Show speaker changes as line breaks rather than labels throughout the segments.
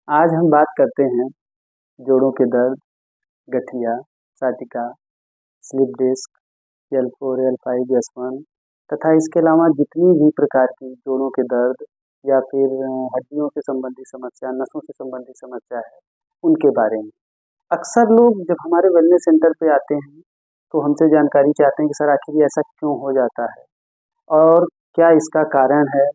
आज हम बात करते हैं जोड़ों के दर्द, गठिया, साटिका, slip disc, L4, L5, S1 तथा इसके अलावा जितनी भी प्रकार की जोड़ों के दर्द या फिर हड्डियों से संबंधित समस्या, नसों से संबंधित समस्या है, उनके बारे में। अक्सर लोग जब हमारे वेलनेस सेंटर पे आते हैं, तो हमसे जानकारी चाहते हैं कि सर आखिर ये ऐसा क्यों हो जाता है और क्या इसका कारण है,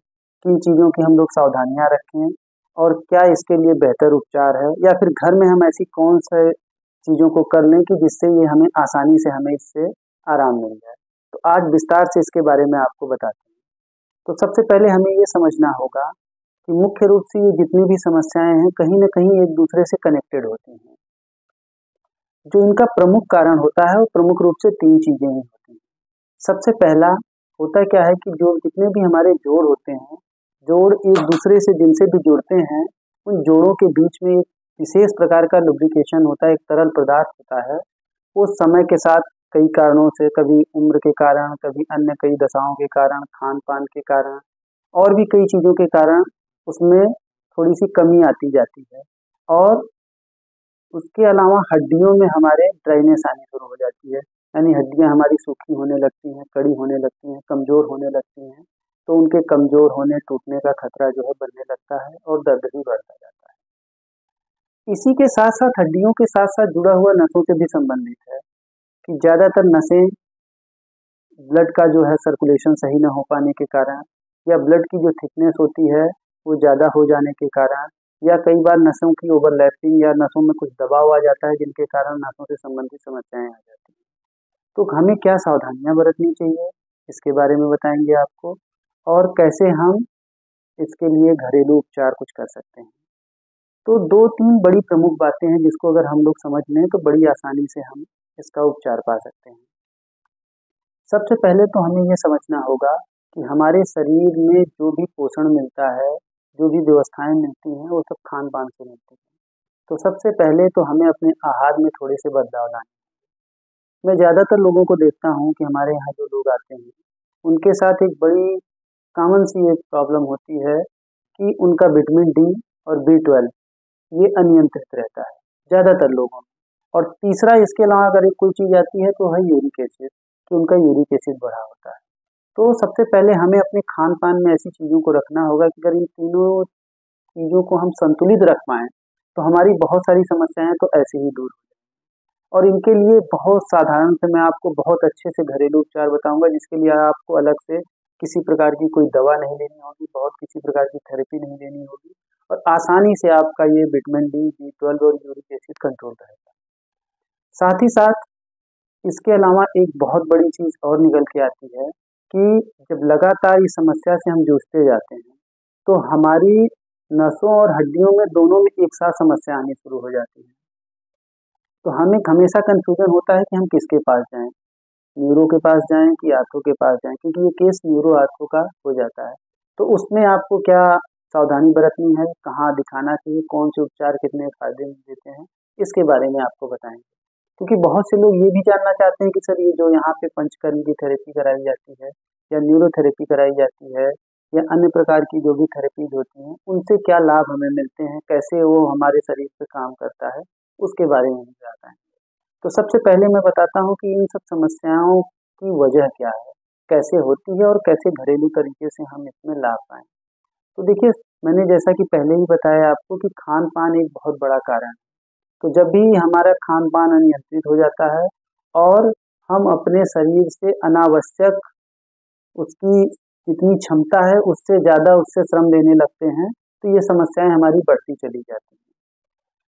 किन चीज़ों की हम लोग सावधानियाँ रखें और क्या इसके लिए बेहतर उपचार है या फिर घर में हम ऐसी कौन से चीज़ों को कर लें कि जिससे ये हमें आसानी से हमें इससे आराम मिल जाए। तो आज विस्तार से इसके बारे में आपको बताते हैं। तो सबसे पहले हमें ये समझना होगा कि मुख्य रूप से ये जितनी भी समस्याएं हैं कहीं न कहीं एक दूसरे से कनेक्टेड होती हैं। जो इनका प्रमुख कारण होता है वो प्रमुख रूप से 3 चीज़ें ही होती हैं। सबसे पहला होता क्या है कि जो जितने भी हमारे जोड़ होते हैं, जोड़ एक दूसरे से जिनसे भी जुड़ते हैं, उन जोड़ों के बीच में एक विशेष प्रकार का लुब्रिकेशन होता है, एक तरल पदार्थ होता है। वो समय के साथ कई कारणों से, कभी उम्र के कारण, कभी अन्य कई दशाओं के कारण, खान-पान के कारण और भी कई चीज़ों के कारण उसमें थोड़ी-सी कमी आती जाती है और उसके अलावा हड्डियों में हमारे ड्राइनेस आनी शुरू हो जाती है, यानी हड्डियाँ हमारी सूखी होने लगती हैं, कड़ी होने लगती हैं, कमज़ोर होने लगती हैं, तो उनके कमज़ोर होने, टूटने का खतरा जो है बढ़ने लगता है और दर्द भी बढ़ता जाता है। इसी के साथ-साथ हड्डियों के साथ-साथ जुड़ा हुआ नसों से भी संबंधित है कि ज़्यादातर नसें ब्लड का जो है सर्कुलेशन सही ना हो पाने के कारण या ब्लड की जो थिकनेस होती है, वो ज़्यादा हो जाने के कारण या कई बार नसों की ओवरलैपिंग या नसों में कुछ दबाव आ जाता है जिनके कारण नसों से संबंधित समस्याएं आ जाती हैं। तो हमें क्या सावधानियां बरतनी चाहिए इसके बारे में बताएंगे आपको और कैसे हम इसके लिए घरेलू उपचार कुछ कर सकते हैं। तो 2-3 बड़ी प्रमुख बातें हैं जिसको अगर हम लोग समझ लें तो बड़ी आसानी से हम इसका उपचार पा सकते हैं। सबसे पहले तो हमें ये समझना होगा कि हमारे शरीर में जो भी पोषण मिलता है, जो भी व्यवस्थाएं मिलती हैं, वो सब खान-पान से मिलती हैं। तो सबसे पहले तो हमें अपने आहार में थोड़े से बदलाव लाने हैं। मैं ज़्यादातर लोगों को देखता हूँ कि हमारे यहाँ जो लोग आते हैं, उनके साथ एक बड़ी कॉमन सी एक प्रॉब्लम होती है कि उनका विटामिन डी और B12 ये अनियंत्रित रहता है, ज़्यादातर लोगों में। और तीसरा इसके अलावा अगर एक कोई चीज़ आती है तो है यूरिक एसिड, कि उनका यूरिक एसिड बढ़ा होता है। तो सबसे पहले हमें अपने खान-पान में ऐसी चीज़ों को रखना होगा कि अगर इन तीनों चीज़ों को हम संतुलित रख पाएँ, तो हमारी बहुत सारी समस्याएँ तो ऐसे ही दूर हो जाएँगी। और इनके लिए बहुत साधारण से मैं आपको बहुत अच्छे से घरेलू उपचार बताऊँगा जिसके लिए आपको अलग से किसी प्रकार की कोई दवा नहीं लेनी होगी, बहुत किसी प्रकार की थेरेपी नहीं लेनी होगी और आसानी से आपका ये विटामिन डी, B12 और यूरिक एसिड कंट्रोल रहेगा। साथ ही साथ इसके अलावा एक बहुत बड़ी चीज़ और निकल के आती है कि जब लगातार इस समस्या से हम जूझते जाते हैं, तो हमारी नसों और हड्डियों में दोनों में एक साथ समस्या आनी शुरू हो जाती है। तो हमें हमेशा कन्फ्यूज़न होता है कि हम किसके पास जाएँ, न्यूरो के पास जाएँ कि आर्थो के पास जाएँ क्योंकि ये केस न्यूरो आर्थो का हो जाता है। तो उसमें आपको क्या सावधानी बरतनी है, कहाँ दिखाना चाहिए, कौन से उपचार कितने फ़ायदे देते हैं, इसके बारे में आपको बताएँगे। क्योंकि बहुत से लोग ये भी जानना चाहते हैं कि सर ये जो यहाँ पे पंचकर्म की थेरेपी कराई जाती है या न्यूरोथेरेपी कराई जाती है या अन्य प्रकार की जो भी थेरेपीज होती हैं, उनसे क्या लाभ हमें मिलते हैं, कैसे वो हमारे शरीर पे काम करता है, उसके बारे में भी बताएँ। तो सबसे पहले मैं बताता हूँ कि इन सब समस्याओं की वजह क्या है, कैसे होती है और कैसे घरेलू तरीके से हम इसमें लाभ पाएँ। तो देखिए, मैंने जैसा कि पहले ही बताया आपको कि खान-पान एक बहुत बड़ा कारण है। तो जब भी हमारा खान-पान अनियंत्रित हो जाता है और हम अपने शरीर से अनावश्यक उसकी जितनी क्षमता है उससे ज़्यादा उससे श्रम लेने लगते हैं, तो ये समस्याएँ हमारी बढ़ती चली जाती हैं।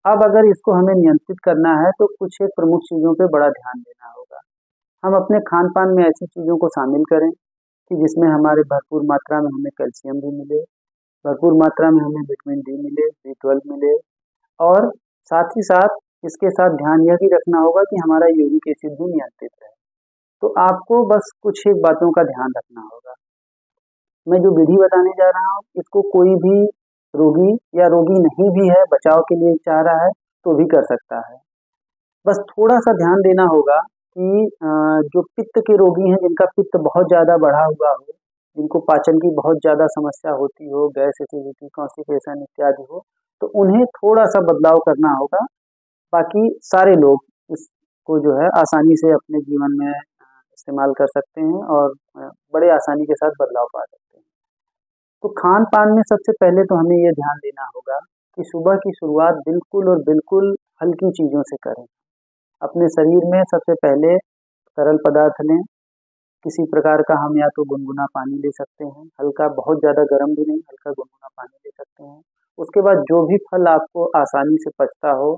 अब अगर इसको हमें नियंत्रित करना है तो कुछ एक प्रमुख चीज़ों पे बड़ा ध्यान देना होगा। हम अपने खान-पान में ऐसी चीज़ों को शामिल करें कि जिसमें हमारे भरपूर मात्रा में हमें कैल्शियम भी मिले, भरपूर मात्रा में हमें विटामिन डी मिले, B12 मिले और साथ ही साथ इसके साथ ध्यान यह भी रखना होगा कि हमारा यूरिक एसिड भी नियंत्रित रहे। तो आपको बस कुछ एक बातों का ध्यान रखना होगा। मैं जो विधि बताने जा रहा हूँ, इसको कोई भी रोगी या रोगी नहीं भी है, बचाव के लिए चाह रहा है, तो भी कर सकता है। बस थोड़ा-सा ध्यान देना होगा कि जो पित्त के रोगी हैं, जिनका पित्त बहुत ज़्यादा बढ़ा हुआ हो, जिनको पाचन की बहुत ज़्यादा समस्या होती हो, गैस एसिडिटी, कॉन्स्टिपेशन इत्यादि हो, तो तो उन्हें थोड़ा-सा बदलाव करना होगा, बाकी सारे लोग इसको जो है आसानी से अपने जीवन में इस्तेमाल कर सकते हैं और बड़े आसानी के साथ बदलाव पा सकते हैं। तो खान-पान में सबसे पहले तो हमें ये ध्यान देना होगा कि सुबह की शुरुआत बिल्कुल और बिल्कुल हल्की चीज़ों से करें। अपने शरीर में सबसे पहले तरल पदार्थ लें, किसी प्रकार का हम या तो गुनगुना पानी ले सकते हैं, हल्का बहुत ज़्यादा गर्म भी नहीं, हल्का गुनगुना पानी ले सकते हैं। उसके बाद जो भी फल आपको आसानी से पचता हो,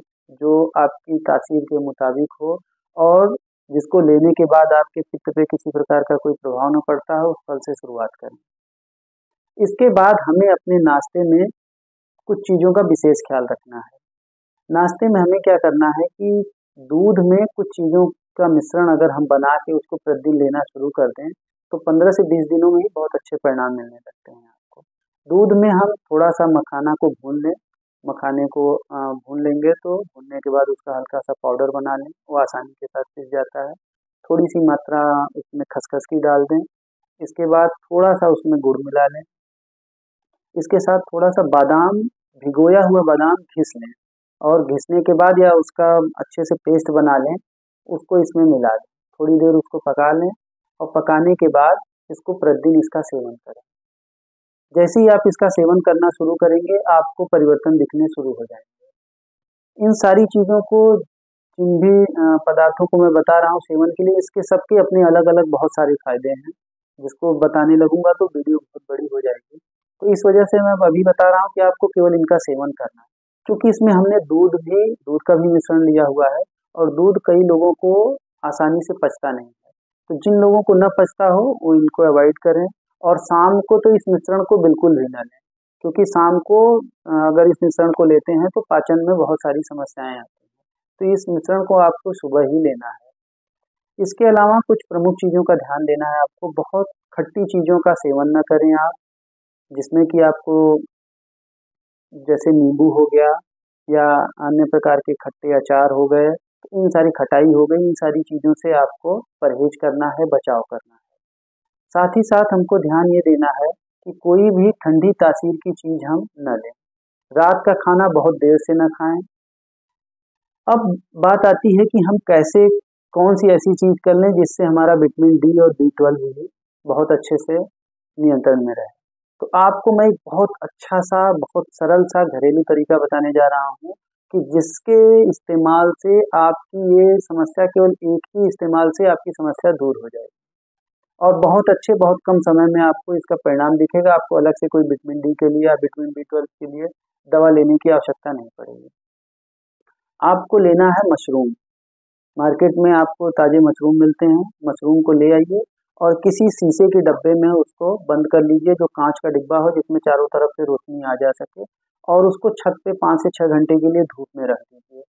जो आपकी तासीर के मुताबिक हो और जिसको लेने के बाद आपके पित्त पे किसी प्रकार का कोई प्रभाव न पड़ता हो, उस फल से शुरुआत करें। इसके बाद हमें अपने नाश्ते में कुछ चीज़ों का विशेष ख्याल रखना है। नाश्ते में हमें क्या करना है कि दूध में कुछ चीज़ों का मिश्रण अगर हम बना के उसको प्रतिदिन लेना शुरू कर दें, तो 15 से 20 दिनों में ही बहुत अच्छे परिणाम मिलने लगते हैं आपको। दूध में हम थोड़ा-सा मखाना को भून लें, मखाने को भून लेंगे तो भूनने के बाद उसका हल्का-सा पाउडर बना लें, वो आसानी के साथ पिस जाता है। थोड़ी-सी मात्रा उसमें खसखस की डाल दें, इसके बाद थोड़ा-सा उसमें गुड़ मिला लें। इसके साथ थोड़ा-सा बादाम, भिगोया हुआ बादाम घिस लें और घिसने के बाद या उसका अच्छे से पेस्ट बना लें, उसको इसमें मिला दें। थोड़ी देर उसको पका लें और पकाने के बाद इसको प्रतिदिन इसका सेवन करें। जैसे ही आप इसका सेवन करना शुरू करेंगे, आपको परिवर्तन दिखने शुरू हो जाएँगे। इन सारी चीज़ों को जिन भी पदार्थों को मैं बता रहा हूँ सेवन के लिए, इसके सबके अपने अलग-अलग बहुत सारे फ़ायदे हैं। जिसको बताने लगूँगा तो वीडियो बहुत बड़ी हो जाएगी। तो इस वजह से मैं अब अभी बता रहा हूँ कि आपको केवल इनका सेवन करना है। क्योंकि इसमें हमने दूध का भी मिश्रण लिया हुआ है और दूध कई लोगों को आसानी से पचता नहीं है। तो जिन लोगों को न पचता हो, वो इनको अवॉइड करें और शाम को तो इस मिश्रण को बिल्कुल भी ना लें। क्योंकि शाम को अगर इस मिश्रण को लेते हैं तो पाचन में बहुत सारी समस्याएँ आती हैं। तो इस मिश्रण को आपको सुबह ही लेना है। इसके अलावा कुछ प्रमुख चीज़ों का ध्यान देना है आपको, बहुत खट्टी चीज़ों का सेवन ना करें आप, जिसमें कि आपको जैसे नींबू हो गया या अन्य प्रकार के खट्टे अचार हो गए, तो इन सारी खटाई हो गई, इन सारी चीज़ों से आपको परहेज़ करना है, बचाव करना है। साथ ही साथ हमको ध्यान ये देना है कि कोई भी ठंडी तासीर की चीज़ हम न लें। रात का खाना बहुत देर से न खाएँ। अब बात आती है कि हम कैसे कौन-सी ऐसी चीज़ कर लें जिससे हमारा विटामिन डी और बी12 भी बहुत अच्छे से नियंत्रण में रहे। तो आपको मैं एक बहुत अच्छा-सा, बहुत सरल-सा घरेलू तरीका बताने जा रहा हूँ कि जिसके इस्तेमाल से आपकी ये समस्या केवल एक ही इस्तेमाल से आपकी समस्या दूर हो जाएगी। और बहुत अच्छे, बहुत कम समय में आपको इसका परिणाम दिखेगा। आपको अलग से कोई विटामिन डी के लिए या विटामिन बी12 के लिए दवा लेने की आवश्यकता नहीं पड़ेगी। आपको लेना है मशरूम। मार्केट में आपको ताज़े मशरूम मिलते हैं, मशरूम को ले आइए और किसी शीशे के डब्बे में उसको बंद कर लीजिए, जो काँच का डिब्बा हो जिसमें चारों तरफ से रोशनी आ जा सके और उसको छत पे 5 से 6 घंटे के लिए धूप में रख दीजिए।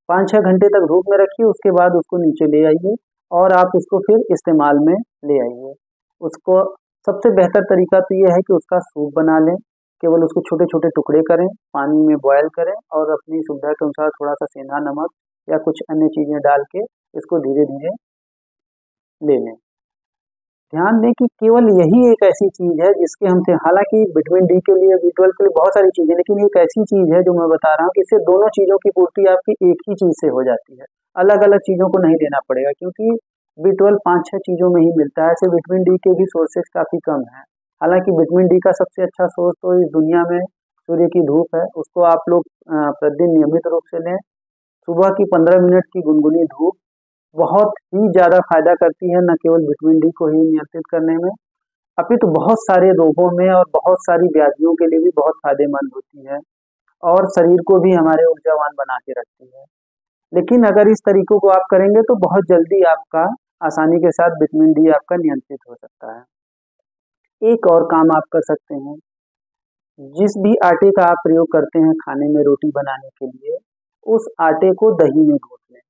5-6 घंटे तक धूप में रखिए, उसके बाद उसको नीचे ले आइए और आप उसको फिर इस्तेमाल में ले आइए। उसको सबसे बेहतर तरीका तो ये है कि उसका सूप बना लें, केवल उसको छोटे-छोटे टुकड़े करें, पानी में बॉयल करें और अपनी सुविधा के अनुसार थोड़ा-सा सेंधा नमक या कुछ अन्य चीज़ें डाल के इसको धीरे-धीरे ले लें। ध्यान दें कि केवल यही एक ऐसी चीज़ है जिसके हमसे, हालाँकि विटामिन डी के लिए, बी12 के लिए बहुत सारी चीज़ें, लेकिन एक ऐसी चीज़ है जो मैं बता रहा हूँ कि इससे दोनों चीज़ों की पूर्ति आपकी एक ही चीज़ से हो जाती है। अलग-अलग चीज़ों को नहीं लेना पड़ेगा क्योंकि बी12 5-6 चीज़ों में ही मिलता है, ऐसे विटामिन डी के भी सोर्सेज़ काफ़ी कम हैं। हालाँकि विटामिन डी का सबसे अच्छा सोर्स तो इस दुनिया में सूर्य की धूप है, उसको आप लोग प्रतिदिन नियमित रूप से लें। सुबह की 15 मिनट की गुनगुनी धूप बहुत ही ज़्यादा फ़ायदा करती है, न केवल विटामिन डी को ही नियंत्रित करने में, अपितु बहुत सारे रोगों में और बहुत सारी व्याधियों के लिए भी बहुत फ़ायदेमंद होती है और शरीर को भी हमारे ऊर्जावान बना के रखती है। लेकिन अगर इस तरीकों को आप करेंगे तो बहुत जल्दी आपका आसानी के साथ विटामिन डी आपका नियंत्रित हो सकता है। एक और काम आप कर सकते हैं, जिस भी आटे का आप प्रयोग करते हैं खाने में रोटी बनाने के लिए, उस आटे को दही में गूँथ लें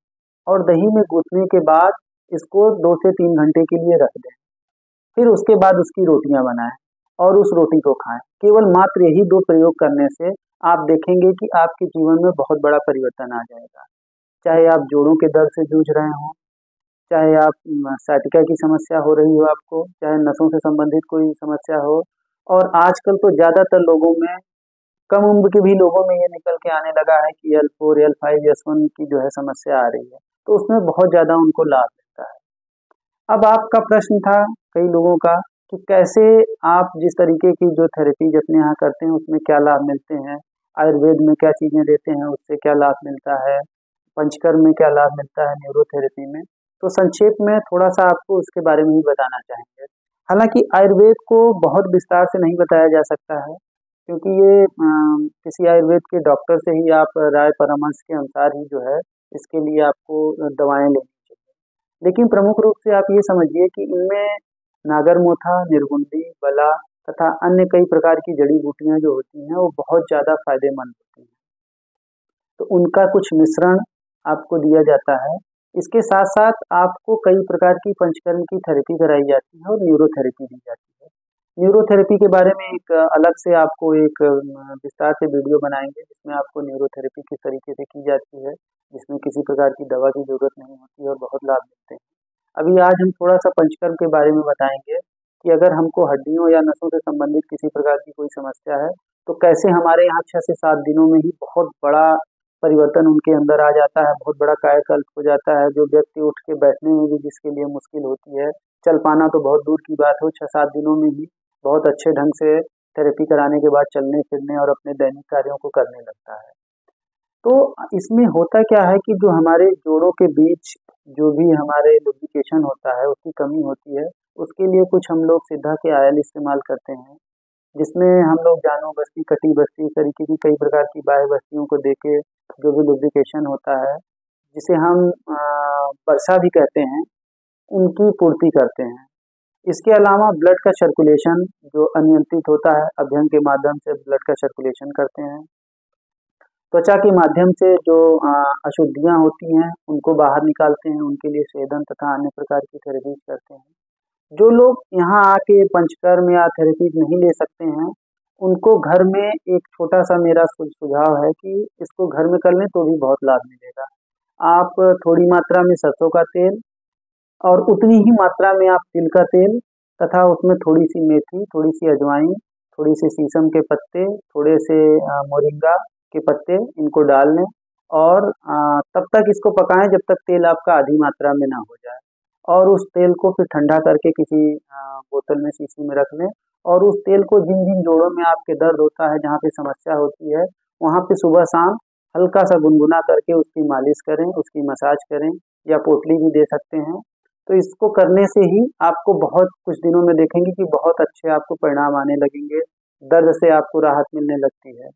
और दही में गूँथने के बाद इसको 2 से 3 घंटे के लिए रख दें। फिर उसके बाद उसकी रोटियाँ बनाएँ और उस रोटी को खाएँ। केवल मात्र यही 2 प्रयोग करने से आप देखेंगे कि आपके जीवन में बहुत बड़ा परिवर्तन आ जाएगा। चाहे आप जोड़ों के दर्द से जूझ रहे हों, चाहे आप साइटिका की समस्या हो रही हो आपको, चाहे नसों से संबंधित कोई समस्या हो और आजकल तो ज़्यादातर लोगों में कम उम्र के भी लोगों में ये निकल के आने लगा है कि L4, L5, S1 की जो है समस्या आ रही है, तो उसमें बहुत ज़्यादा उनको लाभ मिलता है। अब आपका प्रश्न था कई लोगों का कि कैसे आप जिस तरीके की जो थेरेपीज अपने यहाँ करते हैं उसमें क्या लाभ मिलते हैं, आयुर्वेद में क्या चीज़ें देते हैं उससे क्या लाभ मिलता है, पंचकर्म में क्या लाभ मिलता है, न्यूरोथेरेपी में। तो संक्षेप में थोड़ा-सा आपको उसके बारे में ही बताना चाहेंगे। हालाँकि आयुर्वेद को बहुत विस्तार से नहीं बताया जा सकता है, क्योंकि ये किसी आयुर्वेद के डॉक्टर से ही आप राय परामर्श के अनुसार ही जो है इसके लिए आपको दवाएँ लेनी चाहिए। लेकिन प्रमुख रूप से आप ये समझिए कि इनमें नागरमोथा, निर्गुंडी, बला तथा अन्य कई प्रकार की जड़ी-बूटियाँ जो होती हैं वो बहुत ज़्यादा फ़ायदेमंद होती हैं। तो उनका कुछ मिश्रण आपको दिया जाता है। इसके साथ-साथ आपको कई प्रकार की पंचकर्म की थेरेपी कराई जाती है और न्यूरोथेरेपी दी जाती है। न्यूरोथेरेपी के बारे में एक अलग से आपको एक विस्तार से वीडियो बनाएँगे जिसमें आपको न्यूरोथेरेपी किस तरीके से की जाती है, जिसमें किसी प्रकार की दवा की ज़रूरत नहीं होती है और बहुत लाभ मिलते हैं। अभी आज हम थोड़ा-सा पंचकर्म के बारे में बताएँगे कि अगर हमको हड्डियों या नसों से संबंधित किसी प्रकार की कोई समस्या है, तो कैसे हमारे यहाँ 6 से 7 दिनों में ही बहुत बड़ा परिवर्तन उनके अंदर आ जाता है, बहुत बड़ा कायाकल्प हो जाता है, जो व्यक्ति उठ के बैठने में भी जिसके लिए मुश्किल होती है, चल पाना तो बहुत दूर की बात हो, 6-7 दिनों में ही बहुत अच्छे ढंग से थेरेपी कराने के बाद चलने-फिरने और अपने दैनिक कार्यों को करने लगता है। तो इसमें होता क्या है कि जो हमारे जोड़ों के बीच जो भी हमारे लुब्रिकेशन होता है, उसकी कमी होती है, उसके लिए कुछ हम लोग सिद्धा के आयल इस्तेमाल करते हैं, जिसमें हम लोग जानो बस्ती, कटी बस्ती, इस तरीके की कई प्रकार की बाह्य बस्तियों को देके जो भी लुब्रिकेशन होता है, जिसे हम वर्षा भी कहते हैं, उनकी पूर्ति करते हैं। इसके अलावा ब्लड का सर्कुलेशन जो अनियंत्रित होता है, अध्ययन के माध्यम से ब्लड का सर्कुलेशन करते हैं। त्वचा के माध्यम से जो अशुद्धियाँ होती हैं, उनको बाहर निकालते हैं, उनके लिए स्वेदन तथा अन्य प्रकार की थेरेपीज़ करते हैं। जो लोग यहाँ आके पंचकर्म या थेरेपीज़ नहीं ले सकते हैं, उनको घर में एक छोटा-सा मेरा सुझाव है कि इसको घर में कर लें तो भी बहुत लाभ मिलेगा। आप थोड़ी मात्रा में सरसों का तेल और उतनी ही मात्रा में आप तिल का तेल तथा उसमें थोड़ी-सी मेथी, थोड़ी-सी अजवाइन, थोड़ी-सी शीशम के पत्ते, थोड़े से मोरिंगा के पत्ते इनको डाल लें और तब तक इसको पकाएँ जब तक तेल आपका आधी मात्रा में ना हो जाए और उस तेल को फिर ठंडा करके किसी बोतल में शीशी में रख लें और उस तेल को जिन-जिन जोड़ों में आपके दर्द होता है, जहाँ पे समस्या होती है, वहाँ पे सुबह-शाम हल्का-सा गुनगुना करके उसकी मालिश करें, उसकी मसाज करें या पोटली भी दे सकते हैं। तो इसको करने से ही आपको बहुत कुछ दिनों में देखेंगे कि बहुत अच्छे आपको परिणाम आने लगेंगे, दर्द से आपको राहत मिलने लगती है।